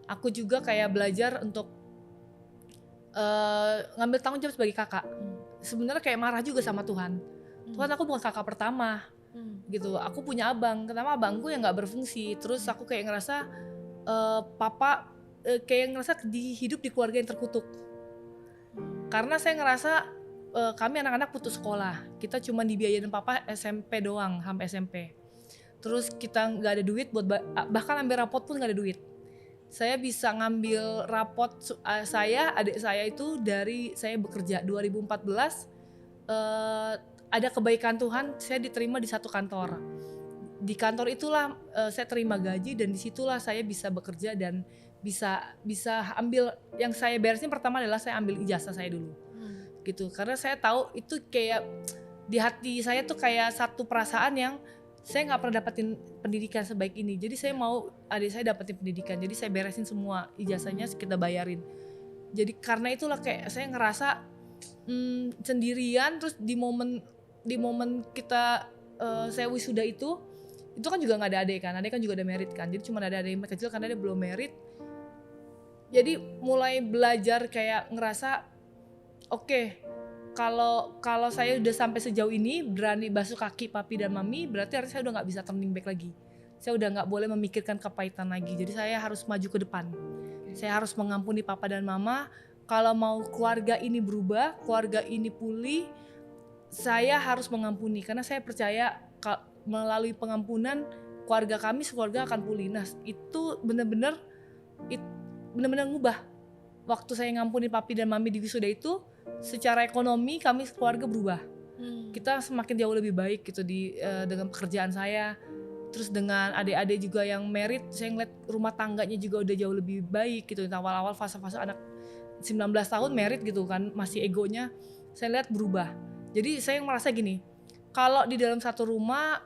aku juga kayak belajar untuk ngambil tanggung jawab sebagai kakak. Sebenarnya kayak marah juga sama Tuhan. Tuhan, aku bukan kakak pertama, gitu. Aku punya abang, kenapa abangku yang nggak berfungsi? Terus aku kayak ngerasa papa kayak ngerasa hidup di keluarga yang terkutuk. Karena saya ngerasa kami anak-anak putus sekolah, kita cuma dibiayain papa SMP doang sampai SMP. Terus kita nggak ada duit buat bahkan ambil rapot pun nggak ada duit. Saya bisa ngambil rapot adik saya itu dari saya bekerja 2014. Ada kebaikan Tuhan, saya diterima di satu kantor. Di kantor itulah saya terima gaji, dan disitulah saya bisa bekerja dan bisa ambil yang saya beresin. Pertama adalah saya ambil ijazah saya dulu, gitu. Karena saya tahu itu kayak di hati saya tuh kayak satu perasaan yang saya nggak pernah dapetin pendidikan sebaik ini. Jadi saya mau adik saya dapetin pendidikan. Jadi saya beresin semua ijazahnya, kita bayarin. Jadi karena itulah kayak saya ngerasa sendirian. Terus di momen kita saya wisuda itu kan juga nggak ada adik kan. Adik kan juga udah married kan. Jadi cuma ada adik yang kecil karena dia belum married. Jadi mulai belajar kayak ngerasa oke, kalau saya udah sampai sejauh ini, berani basuh kaki papi dan mami, berarti artinya saya udah nggak bisa turning back lagi. Saya udah nggak boleh memikirkan kepahitan lagi. Jadi saya harus maju ke depan. Saya harus mengampuni papa dan mama. Kalau mau keluarga ini berubah, keluarga ini pulih, saya harus mengampuni. Karena saya percaya melalui pengampunan keluarga kami sekeluarga akan pulih. Nah itu benar-benar ngubah. Waktu saya ngampuni papi dan mami di wisuda itu, secara ekonomi kami keluarga berubah. Kita semakin jauh lebih baik gitu dengan pekerjaan saya. Terus dengan adik-adik juga yang married, saya ngeliat rumah tangganya juga udah jauh lebih baik gitu. Awal-awal fase-fase anak 19 tahun married gitu kan, masih egonya, saya lihat berubah. Jadi saya merasa gini, kalau di dalam satu rumah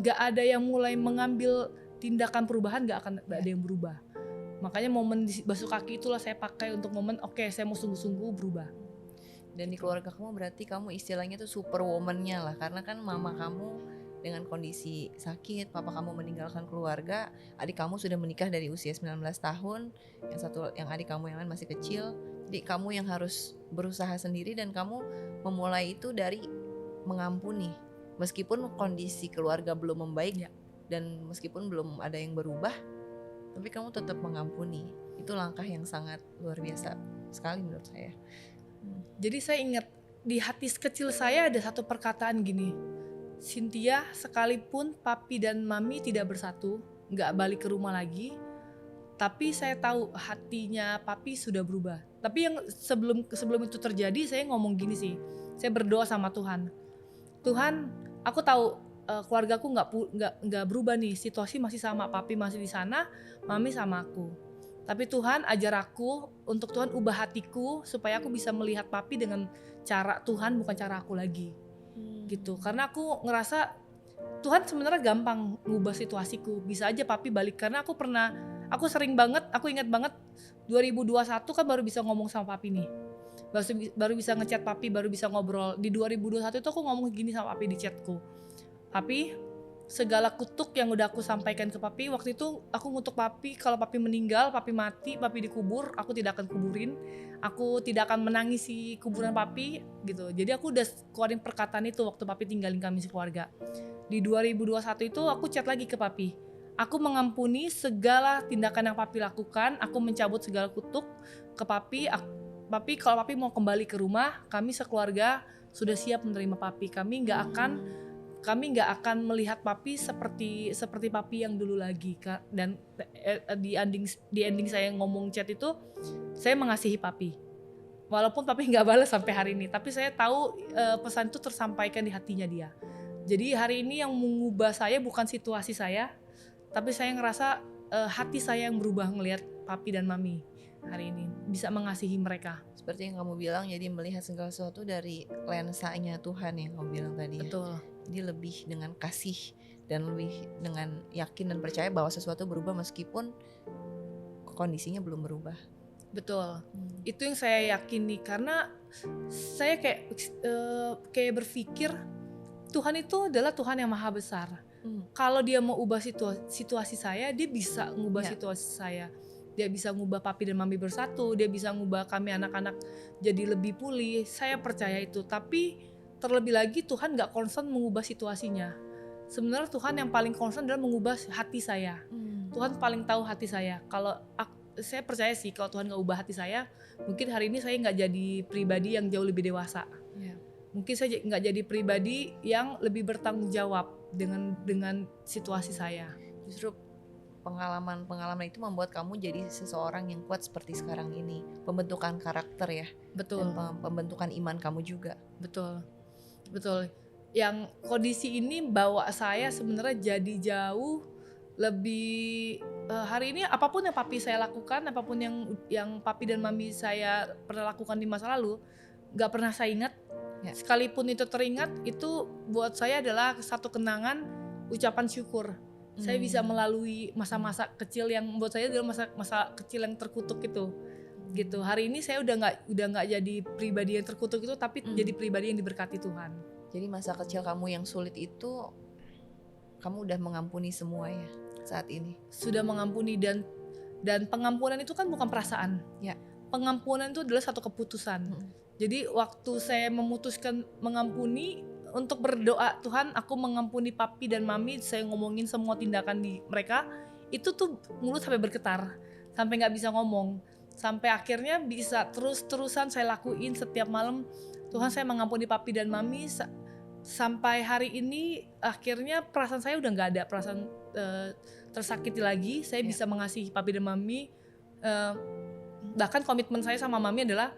gak ada yang mulai mengambil tindakan perubahan, gak ada yang berubah. Makanya momen basuh kaki itulah saya pakai untuk momen oke, saya mau sungguh-sungguh berubah. Dan di keluarga kamu berarti kamu istilahnya tuh superwoman-nya lah, karena kan mama kamu dengan kondisi sakit, papa kamu meninggalkan keluarga, adik kamu sudah menikah dari usia 19 tahun, yang adik kamu yang lain masih kecil. Jadi kamu yang harus berusaha sendiri, dan kamu memulai itu dari mengampuni. Meskipun kondisi keluarga belum membaik dan meskipun belum ada yang berubah, tapi kamu tetap mengampuni. Itu langkah yang sangat luar biasa sekali menurut saya. Jadi saya ingat di hati kecil saya ada satu perkataan gini, Cynthia, sekalipun papi dan mami tidak bersatu, gak balik ke rumah lagi, tapi saya tahu hatinya papi sudah berubah. Tapi yang sebelum itu terjadi, saya ngomong gini sih, saya berdoa sama Tuhan. Tuhan, aku tahu keluargaku nggak berubah nih, situasi masih sama, papi masih di sana, mami sama aku. Tapi Tuhan ajar aku untuk Tuhan ubah hatiku supaya aku bisa melihat papi dengan cara Tuhan, bukan cara aku lagi. Gitu. Karena aku ngerasa Tuhan sebenarnya gampang ngubah situasiku. Bisa aja papi balik, karena aku ingat banget 2021 kan baru bisa ngomong sama papi nih. Baru bisa ngechat papi, baru bisa ngobrol. Di 2021 itu aku ngomong gini sama papi di chatku. Papi, segala kutuk yang udah aku sampaikan ke papi. Waktu itu aku ngutuk papi, kalau papi meninggal, papi mati, papi dikubur, aku tidak akan kuburin, aku tidak akan menangisi kuburan papi gitu. Jadi aku udah keluarin perkataan itu waktu papi tinggalin kami sekeluarga. Di 2021 itu aku chat lagi ke papi, aku mengampuni segala tindakan yang papi lakukan, aku mencabut segala kutuk ke papi. Papi, kalau papi mau kembali ke rumah, kami sekeluarga sudah siap menerima papi. Kami nggak akan melihat papi seperti papi yang dulu lagi. Dan di ending saya ngomong chat itu, saya mengasihi papi. Walaupun papi nggak balas sampai hari ini, tapi saya tahu pesan itu tersampaikan di hatinya dia. Jadi hari ini yang mengubah saya bukan situasi saya, tapi saya ngerasa hati saya yang berubah ngelihat papi dan mami hari ini, bisa mengasihi mereka. Seperti yang kamu bilang, jadi melihat segala sesuatu dari lensanya Tuhan yang kamu bilang tadi. Betul. Jadi lebih dengan kasih dan lebih dengan yakin dan percaya bahwa sesuatu berubah meskipun kondisinya belum berubah. Betul. Itu yang saya yakini, karena saya kayak berpikir Tuhan itu adalah Tuhan yang maha besar. Kalau dia mau ubah situasi saya, dia bisa ngubah situasi saya. Dia bisa ngubah papi dan mami bersatu, dia bisa ngubah kami anak-anak jadi lebih pulih. Saya percaya itu, tapi terlebih lagi Tuhan gak concern mengubah situasinya. Sebenarnya Tuhan yang paling concern adalah mengubah hati saya. Tuhan paling tahu hati saya. Kalau saya percaya sih, kalau Tuhan gak ubah hati saya, mungkin hari ini saya gak jadi pribadi yang jauh lebih dewasa. Mungkin saya gak jadi pribadi yang lebih bertanggung jawab dengan situasi saya. Justru pengalaman itu membuat kamu jadi seseorang yang kuat seperti sekarang ini. Pembentukan karakter ya. Betul. Dan pembentukan iman kamu juga. Betul. Yang kondisi ini bawa saya sebenarnya jadi jauh lebih hari ini apapun yang papi saya lakukan, apapun yang papi dan mami saya pernah lakukan di masa lalu, gak pernah saya ingat. Sekalipun itu teringat, itu buat saya adalah satu kenangan, ucapan syukur. Saya bisa melalui masa-masa kecil yang buat saya adalah masa kecil yang terkutuk itu. Gitu. Hari ini saya udah nggak jadi pribadi yang terkutuk itu, tapi jadi pribadi yang diberkati Tuhan. Jadi masa kecil kamu yang sulit itu, kamu udah mengampuni semua ya saat ini. Sudah mengampuni, dan pengampunan itu kan bukan perasaan. Pengampunan itu adalah satu keputusan. Jadi waktu saya memutuskan mengampuni, untuk berdoa, Tuhan aku mengampuni papi dan mami, saya ngomongin semua tindakan di mereka, itu tuh mulut sampai bergetar, sampai gak bisa ngomong, sampai akhirnya bisa terus-terusan saya lakuin setiap malam. Tuhan saya mengampuni papi dan mami, sampai hari ini akhirnya perasaan saya udah gak ada perasaan tersakiti lagi. Saya bisa mengasihi papi dan mami, bahkan komitmen saya sama mami adalah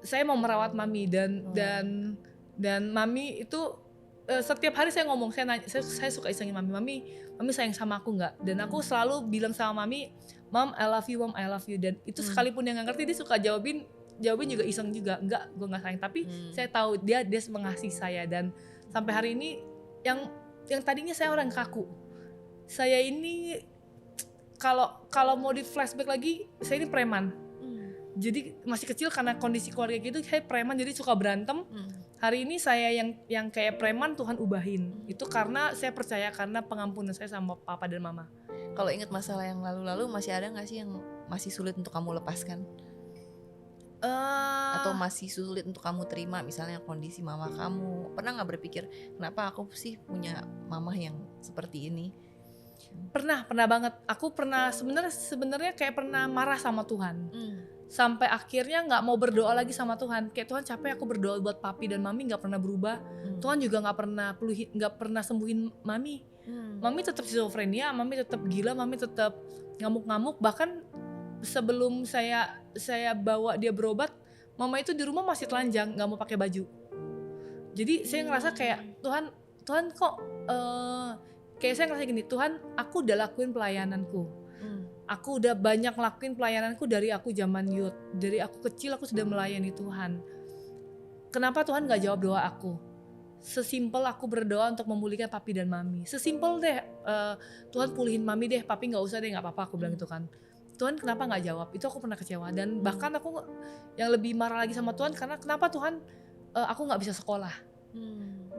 saya mau merawat mami dan mami itu setiap hari saya ngomong, saya suka isengin mami sayang sama aku nggak? Dan aku selalu bilang sama mami, Mom I love you, Mom I love you. Dan itu sekalipun dia nggak ngerti, dia suka jawabin juga iseng juga, enggak gue nggak sayang, tapi saya tahu dia mengasihi saya. Dan sampai hari ini yang tadinya saya orang kaku, saya ini kalau mau di flashback lagi, saya ini preman. Jadi masih kecil karena kondisi keluarga gitu, saya preman, jadi suka berantem. Hari ini saya yang kayak preman Tuhan ubahin. Itu karena saya percaya, karena pengampunan saya sama papa dan mama. Kalau ingat masalah yang lalu-lalu, masih ada gak sih yang masih sulit untuk kamu lepaskan? Atau masih sulit untuk kamu terima, misalnya kondisi mama kamu? Pernah gak berpikir, kenapa aku sih punya mama yang seperti ini? Pernah banget. Aku pernah sebenarnya kayak pernah marah sama Tuhan. Sampai akhirnya nggak mau berdoa lagi sama Tuhan. Kayak Tuhan, capek aku berdoa buat papi dan mami nggak pernah berubah. Tuhan juga nggak pernah sembuhin mami. Mami tetap schizophrenia, mami tetap gila, mami tetap ngamuk-ngamuk. Bahkan sebelum saya bawa dia berobat, mama itu di rumah masih telanjang, nggak mau pakai baju. Jadi saya ngerasa kayak Tuhan kok kayak saya ngerasa gini, Tuhan aku udah lakuin pelayananku. Aku udah banyak lakuin pelayananku dari aku zaman youth. Dari aku kecil aku sudah melayani Tuhan. Kenapa Tuhan gak jawab doa aku? Sesimpel aku berdoa untuk memulihkan papi dan mami. Sesimpel deh, Tuhan pulihin mami deh, papi gak usah deh, gak apa-apa, aku bilang gitu kan. Tuhan kenapa gak jawab? Itu aku pernah kecewa. Dan bahkan aku yang lebih marah lagi sama Tuhan, karena kenapa Tuhan aku gak bisa sekolah.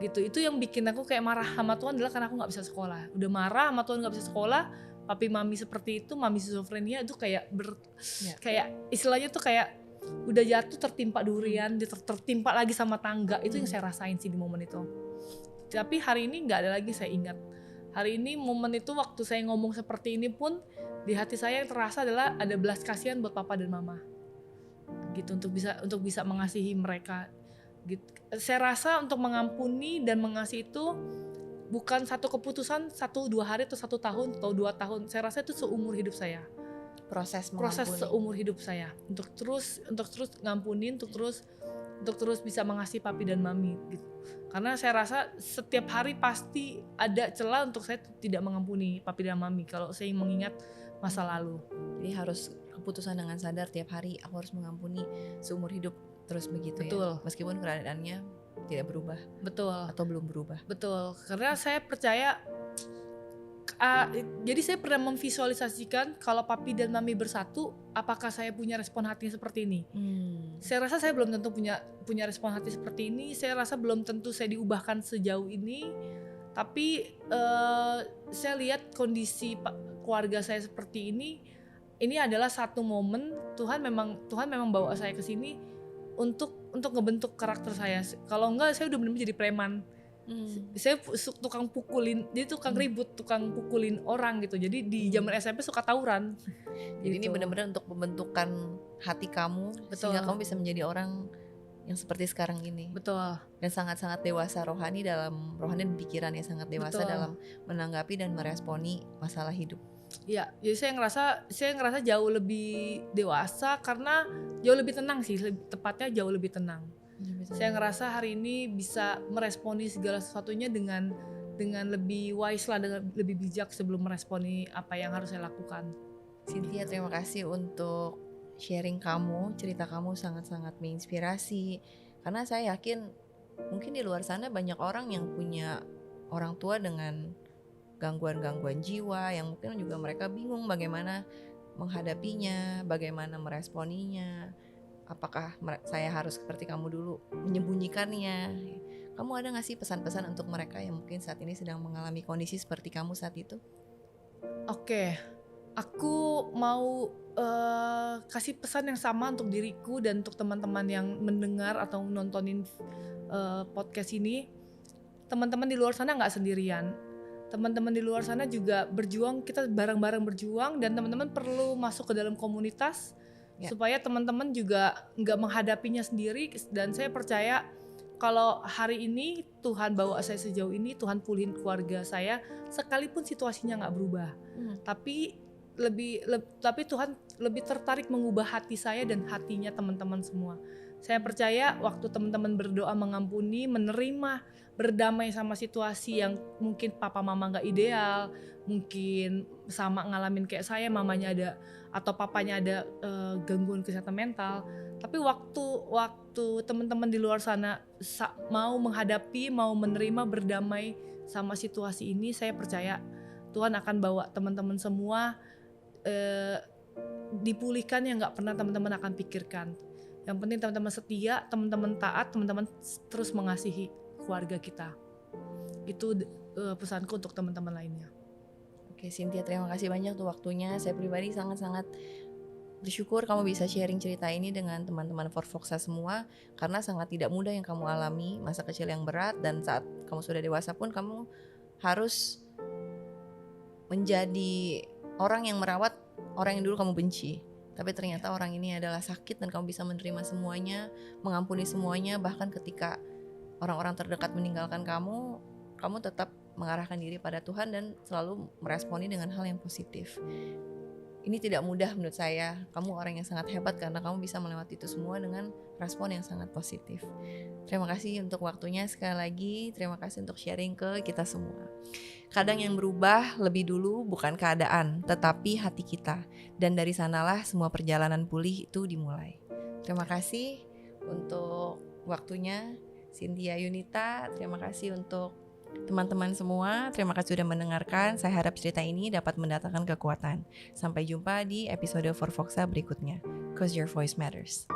Gitu. Itu yang bikin aku kayak marah sama Tuhan adalah karena aku nggak bisa sekolah. Udah marah sama Tuhan nggak bisa sekolah, papi mami seperti itu, mami schizofrenia itu kayak kayak istilahnya tuh kayak udah jatuh tertimpa durian, tertimpa lagi sama tangga. Itu yang saya rasain sih di momen itu. Tapi hari ini nggak ada lagi, saya ingat. Hari ini momen itu waktu saya ngomong seperti ini pun di hati saya yang terasa adalah ada belas kasihan buat papa dan mama. Gitu, untuk bisa mengasihi mereka. Gitu. Saya rasa untuk mengampuni dan mengasihi itu bukan satu keputusan 1-2 hari atau 1 tahun atau 2 tahun. Saya rasa itu seumur hidup saya. Proses seumur hidup saya untuk terus ngampuni, untuk terus bisa mengasihi papi dan mami gitu. Karena saya rasa setiap hari pasti ada celah untuk saya tidak mengampuni papi dan mami kalau saya mengingat masa lalu. Jadi harus keputusan dengan sadar tiap hari aku harus mengampuni seumur hidup terus begitu. Betul. Ya. Meskipun keadaannya tidak berubah. Betul. Atau belum berubah. Betul. Karena saya percaya jadi saya pernah memvisualisasikan kalau papi dan mami bersatu, apakah saya punya respon hati seperti ini? Saya rasa saya belum tentu punya respon hati seperti ini. Saya rasa belum tentu saya diubahkan sejauh ini. Tapi saya lihat kondisi keluarga saya seperti ini adalah satu momen Tuhan memang bawa saya ke sini untuk ngebentuk karakter saya. Kalau enggak saya udah benar-benar jadi preman. Saya tukang pukulin, jadi tukang ribut, tukang pukulin orang gitu. Jadi di zaman SMP suka tawuran. Jadi ini benar-benar untuk pembentukan hati kamu. Betul. Sehingga kamu bisa menjadi orang yang seperti sekarang ini. Betul. Dan sangat-sangat dewasa rohani dan pikiran yang sangat dewasa. Betul. Dalam menanggapi dan meresponi masalah hidup. Iya, jadi saya ngerasa jauh lebih dewasa karena jauh lebih tenang sih, tepatnya jauh lebih tenang. Saya ngerasa hari ini bisa meresponi segala sesuatunya dengan lebih wise lah, dengan lebih bijak sebelum meresponi apa yang harus saya lakukan. Cynthia, terima kasih untuk sharing kamu, cerita kamu sangat-sangat menginspirasi. Karena saya yakin mungkin di luar sana banyak orang yang punya orang tua dengan gangguan-gangguan jiwa yang mungkin juga mereka bingung bagaimana menghadapinya, bagaimana meresponinya. Apakah saya harus seperti kamu dulu menyembunyikannya? Kamu ada gak sih pesan-pesan untuk mereka yang mungkin saat ini sedang mengalami kondisi seperti kamu saat itu? Oke, aku mau kasih pesan yang sama untuk diriku dan untuk teman-teman yang mendengar atau nontonin podcast ini. Teman-teman di luar sana gak sendirian. Teman-teman di luar sana juga berjuang, kita bareng-bareng berjuang, dan teman-teman perlu masuk ke dalam komunitas supaya teman-teman juga nggak menghadapinya sendiri. Dan saya percaya kalau hari ini Tuhan bawa saya sejauh ini, Tuhan pulihin keluarga saya, sekalipun situasinya nggak berubah, tapi Tuhan lebih tertarik mengubah hati saya dan hatinya teman-teman semua. Saya percaya waktu teman-teman berdoa mengampuni, menerima, berdamai sama situasi yang mungkin papa mama gak ideal, mungkin sama ngalamin kayak saya, mamanya ada atau papanya ada gangguan kesehatan mental. Tapi waktu teman-teman di luar sana mau menghadapi, mau menerima, berdamai sama situasi ini, saya percaya Tuhan akan bawa teman-teman semua dipulihkan yang gak pernah teman-teman akan pikirkan. Yang penting teman-teman setia, teman-teman taat, teman-teman terus mengasihi keluarga kita. Itu pesanku untuk teman-teman lainnya. Oke, Cynthia, terima kasih banyak tuh waktunya. Saya pribadi sangat-sangat bersyukur kamu bisa sharing cerita ini dengan teman-teman Forfoxa semua, karena sangat tidak mudah yang kamu alami, masa kecil yang berat, dan saat kamu sudah dewasa pun kamu harus menjadi orang yang merawat orang yang dulu kamu benci. Tapi ternyata orang ini adalah sakit dan kamu bisa menerima semuanya, mengampuni semuanya, bahkan ketika orang-orang terdekat meninggalkan kamu tetap mengarahkan diri pada Tuhan dan selalu meresponi dengan hal yang positif. Ini tidak mudah menurut saya. Kamu orang yang sangat hebat karena kamu bisa melewati itu semua dengan respon yang sangat positif. Terima kasih untuk waktunya sekali lagi. Terima kasih untuk sharing ke kita semua. Kadang yang berubah lebih dulu bukan keadaan, tetapi hati kita. Dan dari sanalah semua perjalanan pulih itu dimulai. Terima kasih untuk waktunya, Cynthia Yunita. Terima kasih untuk teman-teman semua. Terima kasih sudah mendengarkan. Saya harap cerita ini dapat mendatangkan kekuatan. Sampai jumpa di episode Forfoxa berikutnya. 'Cause your voice matters.